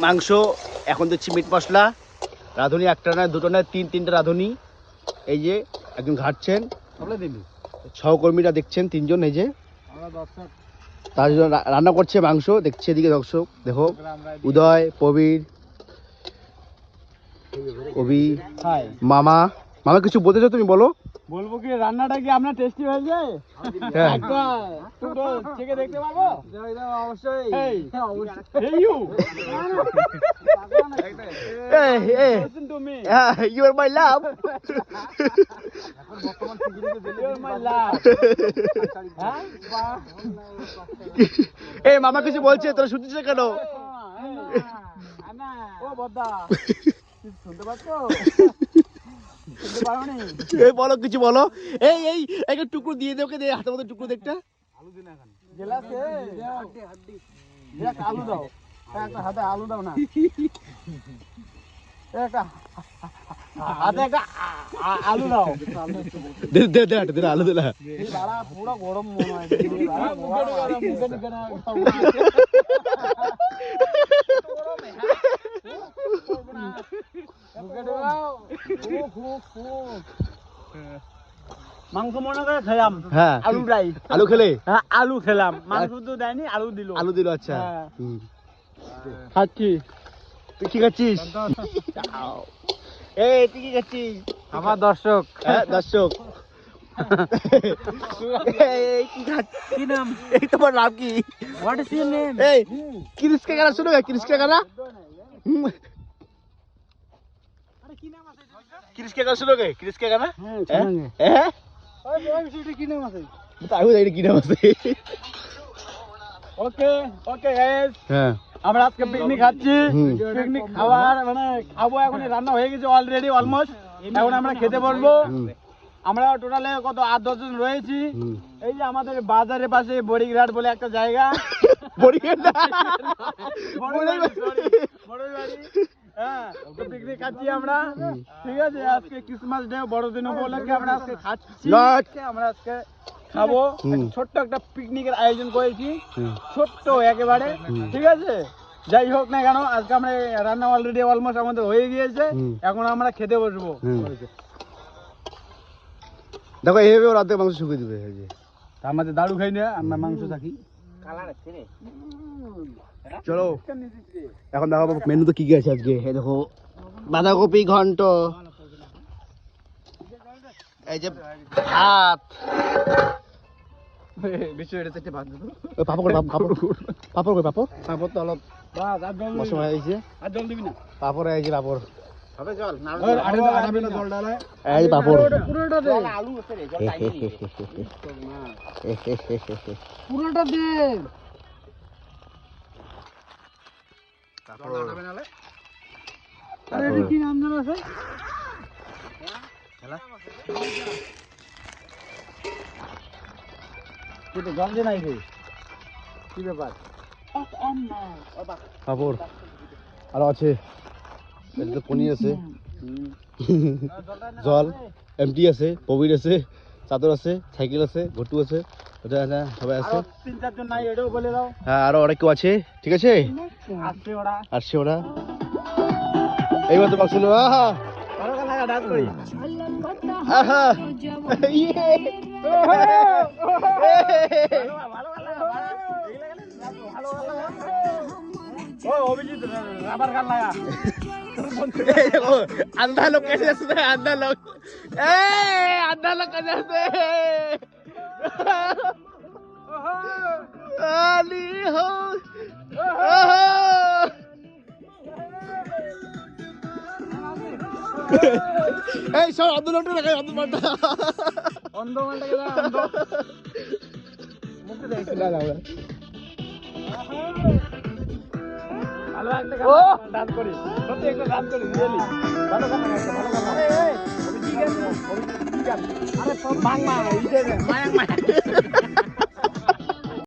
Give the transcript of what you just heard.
মাংস এখন দিচ্ছি মিট মশলা। রাঁধুনি একটা নয় দুটো নয় তিনটা রাঁধুনি। এই যে একজন ঘাটছেন, সহকর্মীরা দেখছেন তিনজন। এই যে তার জন্য রান্না করছে মাংস, দেখছে এদিকে দর্শক। দেখো উদয়, প্রবীর, কবি, মামা। মামা কিছু বলতে চাও তুমি? বলো। বলবো কি, রান্নাটা কি আপনার টেস্টি হয়েছে? একটা দুটো চেখে দেখতে পাবো? অবশ্যই। You are my love. এই মামা কিছু বলছে, তোরা শুনছিস কেন? ও বদ্দা, শুনতে পাচ্ছ? এই বলো, কিছু বলো। এই এই একটা টুকরো দিয়ে দে, ওকে দে, হাতের মধ্যে টুকরো দেখটা। আলু দিন এখন। গেলাসে আলু দাও, একটা হাতে আলু দাও না। একটা হাতে একটা আলু দাও। দে দে দে দে আলু দে না। দাঁড়া, পুরো গরম মনে হয়। মাংস মনে করে খেলাম। হ্যাঁ, আলুটাই। আলু খেলে? হ্যাঁ, আলু খেলাম। মাংস তো দেয়নি, আলু দিল। আলু দিল, আচ্ছা। খাচ্ছি। তুই কি খাচ্ছিস? এই তুই কি খাচ্ছিস? আমার দর্শক। হ্যাঁ দর্শক। এই কি খাচ্ছিস? কি নাম? এই তোমার নাম কি? What is your name? এই ক্রিসকে গানা শুনো, ক্রিসকে গানা। ক্রিসকে গানা শুনো, ক্রিসকে গানা। হ্যাঁ, শুনেंगे। হ্যাঁ, ওই সিটি কি নাম আছে? আমি জানি কি নাম আছে। ওকে ওকে গাইস, হ্যাঁ, আমরা আজকে পিকনিক খাচ্ছি। পিকনিক খাবার মানে খাবো, এখন রান্না হয়ে গেছে অলরেডি অলমোস্ট। এখন আমরা খেতে বসবো। আমরা টোটালে কত 8-10 জন রয়েছি। এই যে আমাদের বাজারের পাশে বড়িঘাট বলে একটা জায়গা। হ্যাঁ, পিকনিক খাচ্ছি আমরা। ঠিক আছে, আজকে ক্রিসমাস ডে, বড়দিন উপলক্ষে আমরা আজকে খাচ্ছি। আমরা আজকে খাবো। ছোট্ট একটা পিকনিকের আয়োজন করেছি, ছোট্ট একেবারে। ঠিক আছে, যাই হোক না কেন, আজকে আমরা রান্না অলরেডি অলমোস্ট আমাদের হয়ে গিয়েছে। এখন আমরা খেতে বসবো। দেখো এইভাবে ওর অর্ধেক মাংস শুকিয়ে দিবে। আমাদের দারু খাই না, আমরা মাংস থাকি। চলো এখন দেখো মেনু তো কি কি আছে আজকে। এই দেখো বাঁধাকপি ঘন্ট, এই যে ভাত, পাপড় পাপড় পাপড় পাপড় পাপড় তো অলপ মশলা হয়েছে। আর জল দিবি না? পাপড় এই যে পাপড়, হবে জল না? জল ডালা। এই যে পাপড়, পুরোটা দে। আলু আছে রে, জল চাই নি। পুরোটা দে। পাপড় আরে এটা কি নাম জানো আছে? কিন্তু জল দে নাই রে, কি ব্যাপার? পাপড় আরো আছে, পনির আছে, জল এমটি আছে, প্রবীর আছে, চাদর আছে, সাইকেল আছে, ঘটু আছে, সবাই আছে। 3-4 জন নাই, এটাও বলে দাও। হ্যাঁ, আরো অনেক কেউ আছে। ঠিক আছে, আসছে ওরা। এইবার তো বাক্সিল। আহা ভালো কথা লাগা, ডাক করি। আহা ইয়ে ও অভিজিৎ, রাবার গান লাগা। अंधा लोग कैसे हंसते हैं? अंधा लोग, अंधा लोग कैसे हंसते हैं? आली हो এই সব আন্দোলনটা লাগাই, আন্দোলনটা অন্ধ মালটাকে দাও, অন্ধ মুখে দেখ না না। ভালো একটা ডান্স করি, সত্যি একটা ডান্স করি, রিয়েলি ভালো গান লাগাইছে, ভালো গান লাগাইছে। এই কি গান? আরে মাং মাং, এই যে মাং মাং।